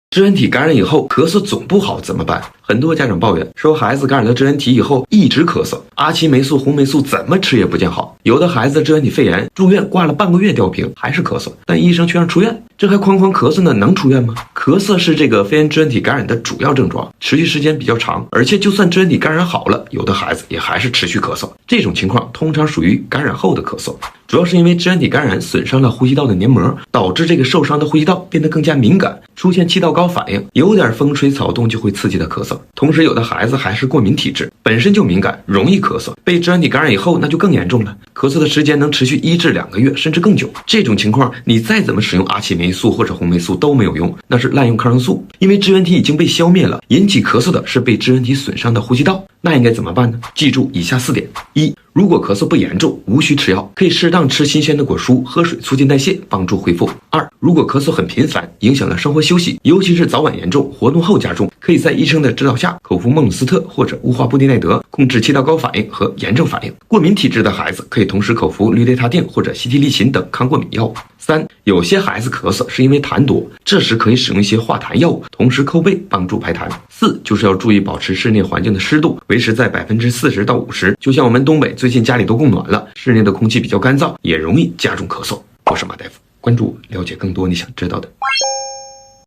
支原体感染以后咳嗽总不好怎么办？很多家长抱怨说孩子感染了支原体以后一直咳嗽，阿奇霉素、红霉素怎么吃也不见好。有的孩子支原体肺炎住院挂了半个月吊瓶还是咳嗽，但医生却让出院，这还哐哐咳嗽呢，能出院吗？咳嗽是这个肺炎支原体感染的主要症状，持续时间比较长，而且就算支原体感染好了，有的孩子也还是持续咳嗽。这种情况通常属于感染后的咳嗽，主要是因为支原体感染损伤了呼吸道的黏膜，导致这个受伤的呼吸道变得更加敏感，出现气道高反应，有点风吹草动就会刺激的咳嗽。同时有的孩子还是过敏体质，本身就敏感，容易咳嗽，被支原体感染以后那就更严重了，咳嗽的时间能持续1至2个月甚至更久。这种情况你再怎么使用阿奇霉素或者红霉素都没有用，那是滥用抗生素，因为支原体已经被消灭了，引起咳嗽的是被支原体损伤的呼吸道。那应该怎么办呢？记住以下4点。1. 如果咳嗽不严重，无需吃药，可以适当吃新鲜的果蔬，喝水促进代谢，帮助恢复。2. 如果咳嗽很频繁，影响了生活休息，尤其是早晚严重，活动后加重，可以在医生的指导下口服孟鲁斯特或者雾化布地奈德，控制气道高反应和炎症反应。过敏体质的孩子可以同时口服氯雷他定或者西替利嗪等抗过敏药物。3. 有些孩子咳嗽是因为痰多，这时可以使用一些化痰药物，同时扣背帮助排痰。4. 就是要注意保持室内环境的湿度，维持在40%到50%。就像我们东北最近家里都供暖了，室内的空气比较干燥，也容易加重咳嗽。我是马大夫，关注我，了解更多你想知道的。